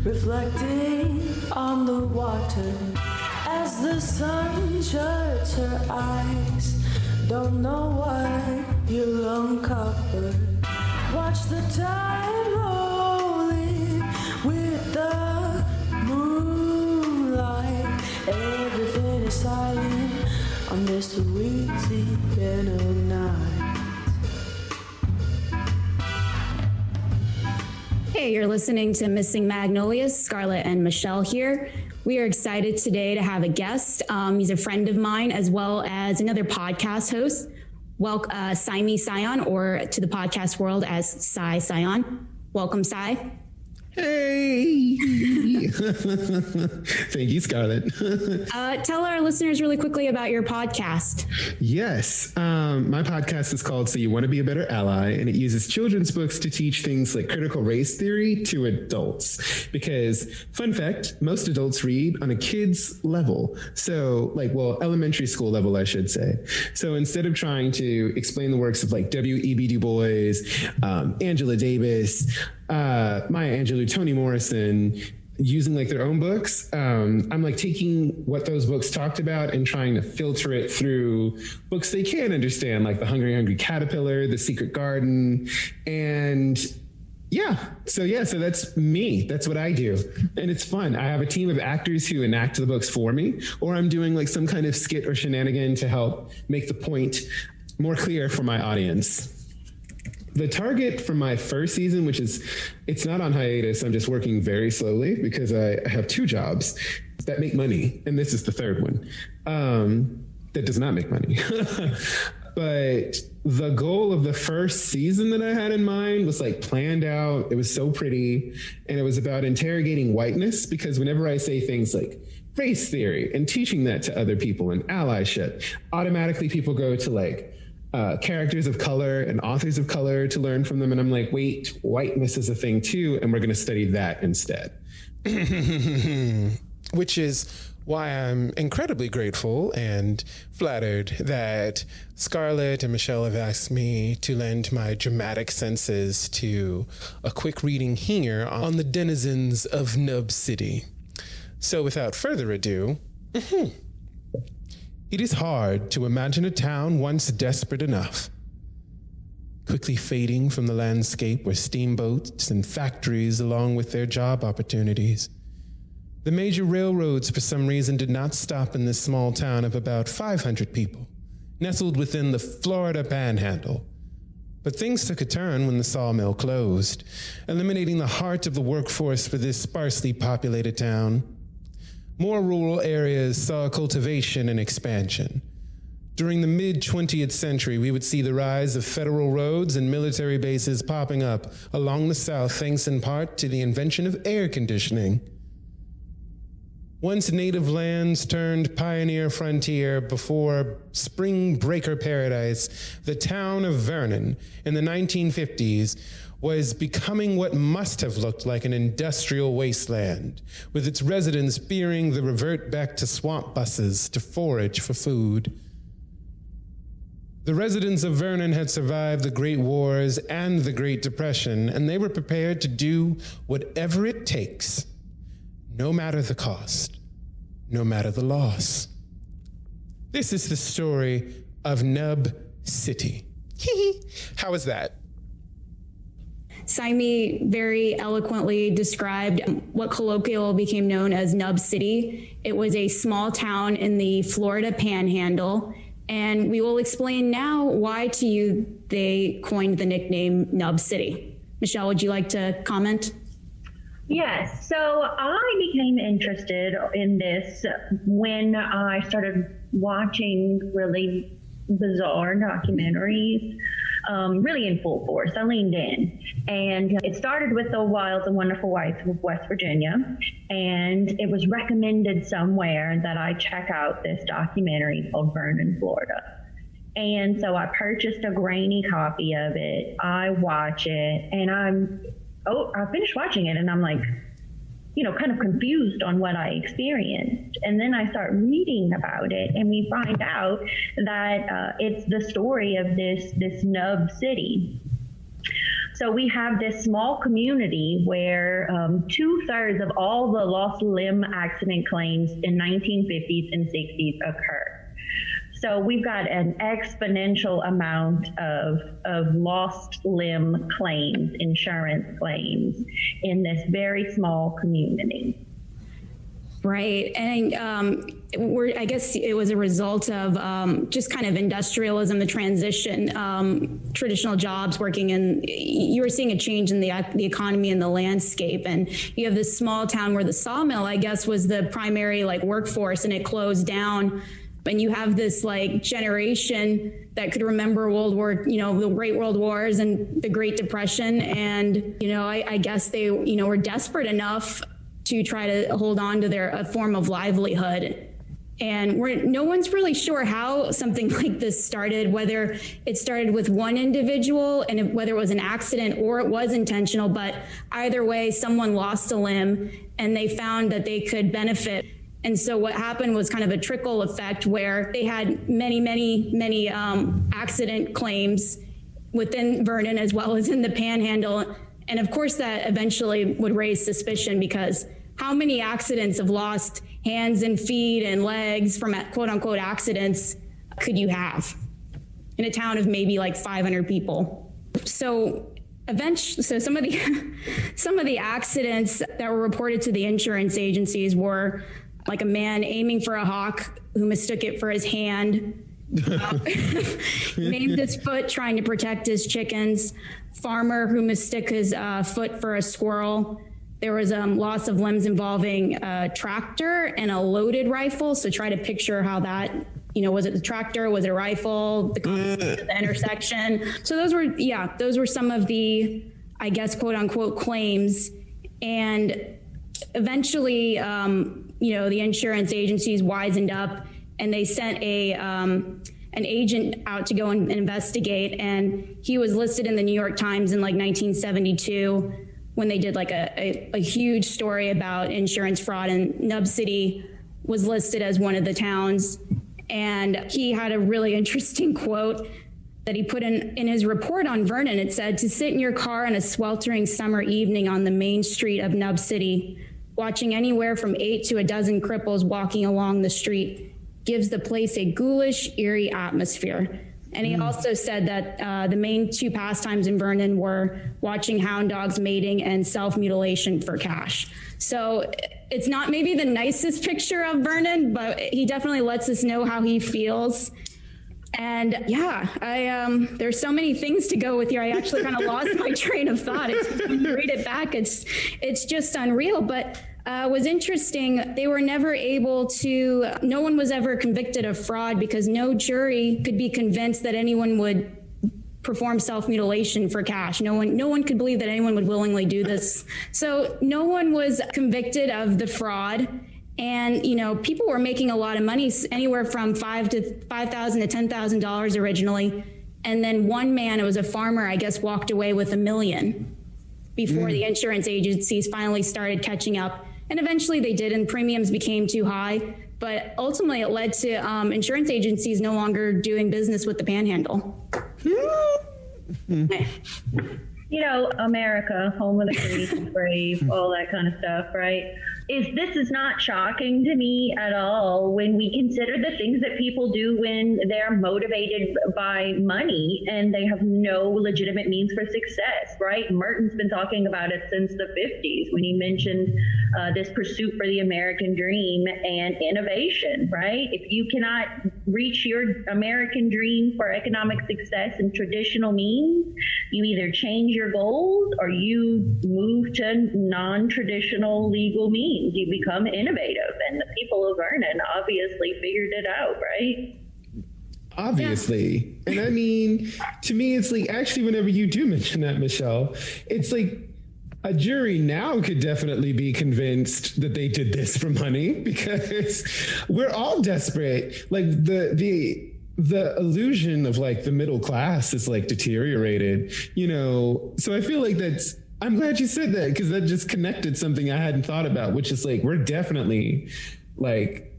reflecting on the water as the sun shuts her eyes. Don't know what you'll uncover. Watch the tide rolling with the moonlight. Everything is silent on this Louisiana night. Hey, you're listening to Missing Magnolias. Scarlett and Michelle here. We are excited today to have a guest. He's a friend of mine as well as another podcast host. Sai Sion, or to the podcast world as Sai Sion. Welcome, Sai. Hey! Thank you, Scarlett. Tell our listeners really quickly about your podcast. Yes. My podcast is called So You Want to Be a Better Ally, and it uses children's books to teach things like critical race theory to adults. Because, fun fact, most adults read on a kid's level. So, elementary school level, I should say. So instead of trying to explain the works of W.E.B. Du Bois, Angela Davis, Maya Angelou, Toni Morrison, using their own books, I'm taking what those books talked about and trying to filter it through books they can understand, like The Hungry Caterpillar, The Secret Garden, and so that's me. That's what I do. And it's fun. I have a team of actors who enact the books for me, or I'm doing some kind of skit or shenanigan to help make the point more clear for my audience. The target for my first season, it's not on hiatus. I'm just working very slowly because I have two jobs that make money. And this is the third one that does not make money. But the goal of the first season that I had in mind was planned out. It was so pretty. And it was about interrogating whiteness, because whenever I say things like race theory and teaching that to other people and allyship, automatically people go to characters of color and authors of color to learn from them. And I'm wait, whiteness is a thing too. And we're going to study that instead. Which is why I'm incredibly grateful and flattered that Scarlett and Michelle have asked me to lend my dramatic senses to a quick reading here on the denizens of Nub City. So without further ado, it is hard to imagine a town once desperate enough, quickly fading from the landscape were steamboats and factories along with their job opportunities. The major railroads, for some reason, did not stop in this small town of about 500 people, nestled within the Florida Panhandle. But things took a turn when the sawmill closed, eliminating the heart of the workforce for this sparsely populated town. More rural areas saw cultivation and expansion. During the mid-20th century, we would see the rise of federal roads and military bases popping up along the South, thanks in part to the invention of air conditioning. Once native lands turned pioneer frontier before spring breaker paradise, the town of Vernon in the 1950s was becoming what must have looked like an industrial wasteland, with its residents fearing the revert back to swamp buses to forage for food. The residents of Vernon had survived the Great Wars and the Great Depression, and they were prepared to do whatever it takes, no matter the cost, no matter the loss. This is the story of Nub City. How is that? Saimi very eloquently described what colloquially became known as Nub City. It was a small town in the Florida Panhandle, and we will explain now why to you they coined the nickname Nub City. Michelle, would you like to comment? Yes, so I became interested in this when I started watching really bizarre documentaries, really in full force. I leaned in, and it started with The Wild and Wonderful Life of West Virginia, and it was recommended somewhere that I check out this documentary called Vernon, Florida. And so I purchased a grainy copy of it. I watch it, and I finished watching it, and I'm kind of confused on what I experienced. And then I start reading about it, and we find out that it's the story of this Nub City. So we have this small community where 2/3 of all the lost limb accident claims in 1950s and 60s occur. So we've got an exponential amount of lost limb claims, insurance claims, in this very small community. Right. And I guess it was a result of just kind of industrialism, the transition, traditional jobs working in, you were seeing a change in the economy and the landscape. And you have this small town where the sawmill, I guess, was the primary like workforce, and it closed down. And you have this like generation that could remember the Great World Wars and the Great Depression. And, I guess they, were desperate enough to try to hold on to a form of livelihood. And no one's really sure how something like this started, whether it started with one individual and whether it was an accident or it was intentional. But either way, someone lost a limb and they found that they could benefit. And so what happened was kind of a trickle effect where they had many accident claims within Vernon as well as in the Panhandle. And of course, that eventually would raise suspicion, because how many accidents of lost hands and feet and legs from quote unquote accidents could you have in a town of maybe like 500 people? So some of the accidents that were reported to the insurance agencies were like a man aiming for a hawk who mistook it for his hand, named his foot trying to protect his chickens, farmer who mistook his foot for a squirrel. There was loss of limbs involving a tractor and a loaded rifle. So try to picture how that, was it the tractor? Was it a rifle? The intersection. So those were some of the, I guess, quote unquote claims. And eventually, the insurance agencies wisened up and they sent an agent out to go and investigate. And he was listed in the New York Times in like 1972 when they did like a huge story about insurance fraud, and Nub City was listed as one of the towns. And he had a really interesting quote that he put in his report on Vernon. It said, "To sit in your car on a sweltering summer evening on the main street of Nub City, watching anywhere from 8 to a dozen cripples walking along the street gives the place a ghoulish, eerie atmosphere." And he also said that the main two pastimes in Vernon were watching hound dogs mating and self-mutilation for cash. So it's not maybe the nicest picture of Vernon, but he definitely lets us know how he feels. And there's so many things to go with here. I actually kind of lost my train of thought. When you read it back, it's just unreal. But was interesting. They were never able to, no one was ever convicted of fraud because no jury could be convinced that anyone would perform self-mutilation for cash. No one could believe that anyone would willingly do this. So no one was convicted of the fraud. And, people were making a lot of money, anywhere from $5,000 to $10,000 originally. And then one man, it was a farmer, I guess, walked away with $1 million before the insurance agencies finally started catching up. And eventually they did, and premiums became too high. But ultimately it led to insurance agencies no longer doing business with the Panhandle. America, home of the great and brave, all that kind of stuff, right? This is not shocking to me at all when we consider the things that people do when they're motivated by money and they have no legitimate means for success, right? Merton's been talking about it since the 50s when he mentioned this pursuit for the American dream and innovation, right? If you cannot reach your American dream for economic success in traditional means, you either change your goals or you move to non-traditional legal means. You become innovative, and the people of Vernon obviously figured it out, right? Obviously. Yeah. And I mean, to me, it's like, actually, whenever you do mention that, Michelle, it's like a jury now could definitely be convinced that they did this for money, because we're all desperate. Like the illusion of like the middle class is like deteriorated, so I feel like I'm glad you said that, because that just connected something I hadn't thought about, which is like, we're definitely like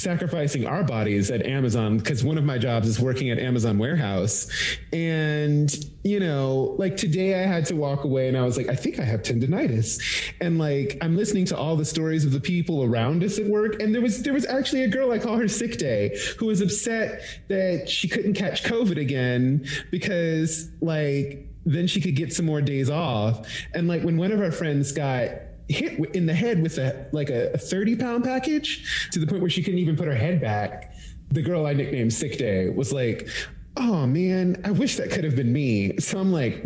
sacrificing our bodies at Amazon, because one of my jobs is working at Amazon warehouse. And, you know, like today I had to walk away and I was like, I think I have tendinitis. And like, I'm listening to all the stories of the people around us at work. And there was actually a girl, I call her Sick Day, who was upset that she couldn't catch COVID again because like, then she could get some more days off. And like when one of our friends got hit in the head with a 30-pound package to the point where she couldn't even put her head back, the girl I nicknamed Sick Day was like, oh man, I wish that could have been me. So I'm like,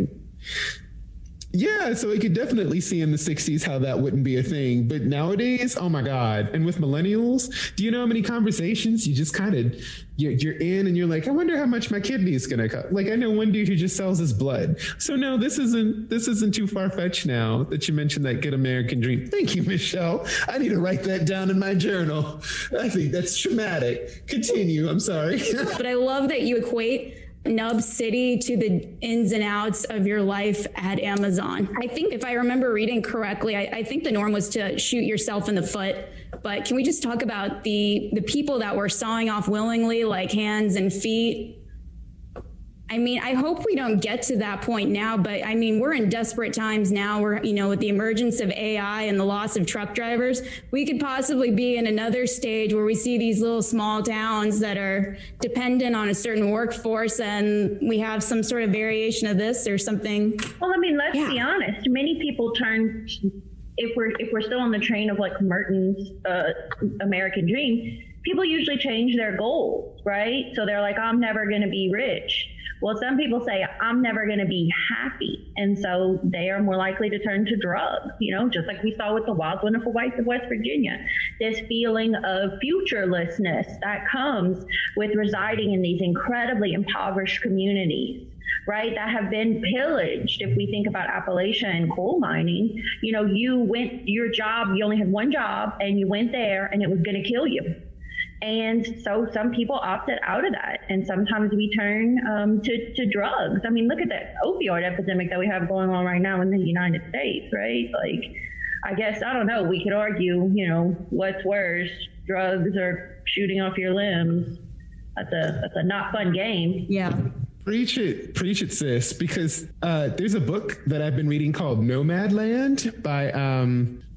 yeah, so I could definitely see in the 60s how that wouldn't be a thing. But nowadays, oh my God. And with millennials, do you know how many conversations you just kind of, you're in and you're like, I wonder how much my kidney is going to cost. Like, I know one dude who just sells his blood. So no, this isn't too far-fetched now that you mentioned that good American dream. Thank you, Michelle. I need to write that down in my journal. I think that's traumatic. Continue. I'm sorry. But I love that you equate Nub City to the ins and outs of your life at Amazon. I think if I remember reading correctly, I think the norm was to shoot yourself in the foot. But can we just talk about the people that were sawing off willingly, like hands and feet? I mean, I hope we don't get to that point now, but I mean, we're in desperate times now. We're, you know, with the emergence of AI and the loss of truck drivers, we could possibly be in another stage where we see these little small towns that are dependent on a certain workforce, and we have some sort of variation of this or something. Well, I mean, let's be honest. Many people turn, if we're still on the train of like Merton's American dream, people usually change their goals, right? So they're like, I'm never going to be rich. Well, some people say, I'm never going to be happy. And so they are more likely to turn to drugs, you know, just like we saw with the Wild Wonderful Whites of West Virginia. This feeling of futurelessness that comes with residing in these incredibly impoverished communities, right, that have been pillaged. If we think about Appalachia and coal mining, you know, you only had one job and you went there and it was going to kill you. And so some people opted out of that. And sometimes we turn to drugs. I mean, look at the opioid epidemic that we have going on right now in the United States, right? Like, I guess, I don't know, we could argue, you know, what's worse, drugs or shooting off your limbs. That's a not fun game. Yeah. Preach it, sis, because there's a book that I've been reading called Nomadland by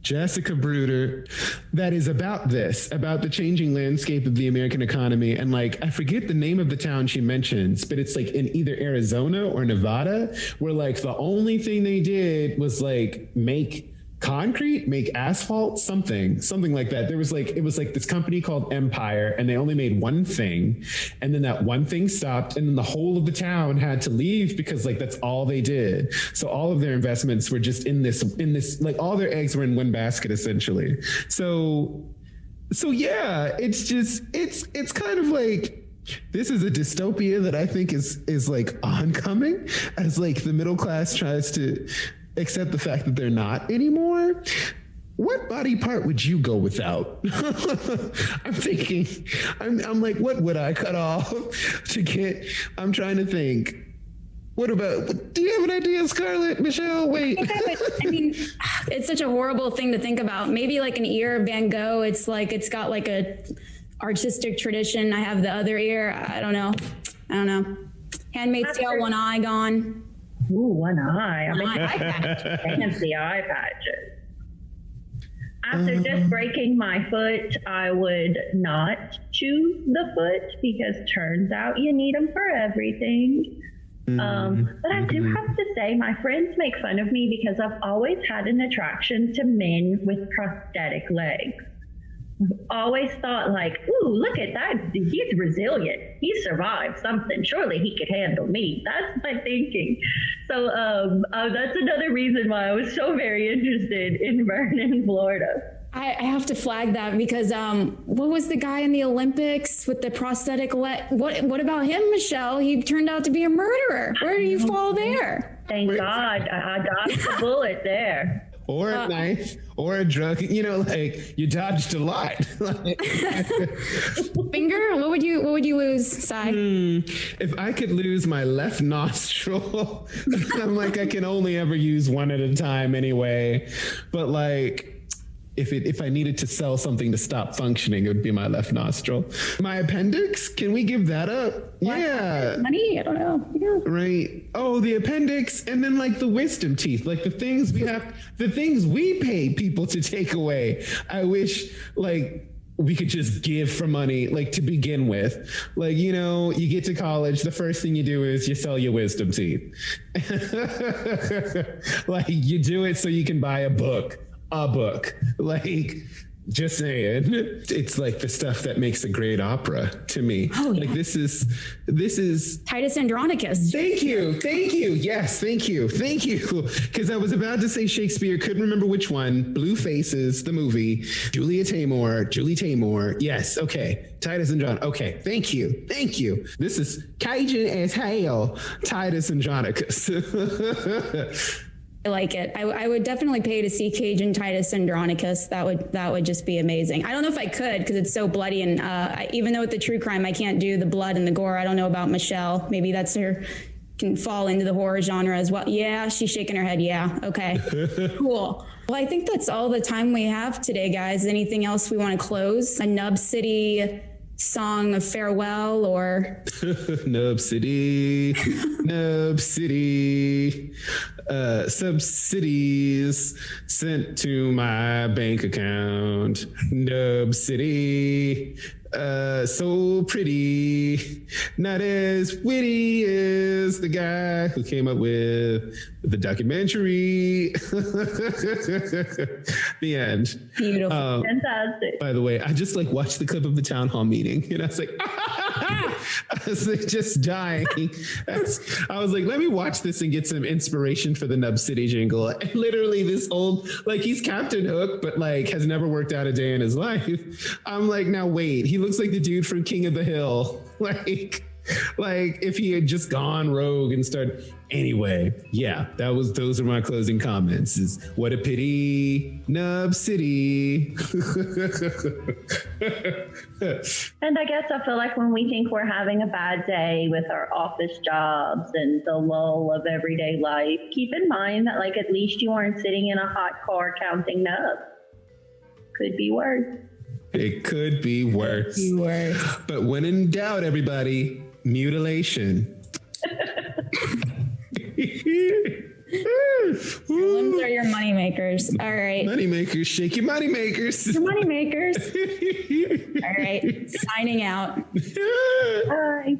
Jessica Bruder that is about the changing landscape of the American economy. And like, I forget the name of the town she mentions, but it's like in either Arizona or Nevada, where like the only thing they did was like make asphalt, something like that. It was like this company called Empire, and they only made one thing, and then that one thing stopped, and then the whole of the town had to leave because like that's all they did. So all of their investments were just in this like all their eggs were in one basket essentially. So yeah, it's kind of like, this is a dystopia that I think is like oncoming as like the middle class tries to accept the fact that they're not anymore. What body part would you go without? I'm thinking, I'm like, what would I cut off to get? I'm trying to think. What about, do you have an idea, Scarlett? Michelle, wait. I mean, it's such a horrible thing to think about. Maybe like an ear of Van Gogh. It's like, it's got like a artistic tradition. I have the other ear. I don't know. Handmaid's Tale, one eye gone. Ooh, one eye. I mean, eye patches. Fancy eye patches. After just breaking my foot, I would not choose the foot because turns out you need them for everything. But I do have to say, my friends make fun of me because I've always had an attraction to men with prosthetic legs. Always thought like, ooh, look at that. He's resilient. He survived something. Surely he could handle me. That's my thinking. So that's another reason why I was so very interested in Vernon, Florida. I have to flag that because what was the guy in the Olympics with the prosthetic leg? What about him, Michelle? He turned out to be a murderer. Where do you fall there? Thank God I dodged the bullet there. Or a knife, or a drug, you know, like you dodged a lot. Finger? What would you lose, Sai? If I could lose my left nostril, I'm like, I can only ever use one at a time anyway. But like, if I needed to sell something to stop functioning, it would be my left nostril. My appendix, can we give that up? Yeah. Money? I don't know. Yeah. Right. Oh, the appendix, and then like the wisdom teeth, like the things we pay people to take away. I wish like we could just give for money, like to begin with. Like, you know, you get to college, the first thing you do is you sell your wisdom teeth. Like you do it so you can buy a book. Like, just saying. It's like the stuff that makes a great opera to me. Oh, yeah. Like this is Titus Andronicus. Thank you. Yes, thank you. Because I was about to say Shakespeare, couldn't remember which one. Blue Faces, the movie. Julie Taymor. Yes, okay. Titus and John. Okay, thank you. This is Cajun as hell. Titus Andronicus. I like it. I would definitely pay to see Cajun Titus Andronicus. That would just be amazing. I don't know if I could because it's so bloody, and even though with the true crime I can't do the blood and the gore. I don't know about Michelle. Maybe that's her, can fall into the horror genre as well. Yeah, she's shaking her head. Yeah, okay, cool. Well, I think that's all the time we have today, guys. Anything else we want to close? A Nub City song of farewell or Nub City. Subsidies sent to my bank account. Nub City. So pretty, not as witty as the guy who came up with the documentary. The end. Beautiful. Fantastic. By the way, I just like watched the clip of the town hall meeting and I was like, I was like just dying. I was like, let me watch this and get some inspiration for the Nub City jingle. And literally this old, like he's Captain Hook, but like has never worked out a day in his life. I'm like, now wait, he looks like the dude from King of the Hill. Like if he had just gone rogue and started. Anyway, yeah, those are my closing comments. Is what a pity, Nub City. And I guess I feel like when we think we're having a bad day with our office jobs and the lull of everyday life, keep in mind that like at least you aren't sitting in a hot car counting nubs. Could be worse. It could be worse. But when in doubt, everybody, mutilation. Limbs are your money makers. All right. Money makers, shake your money makers. Your money makers. All right. Signing out. Bye.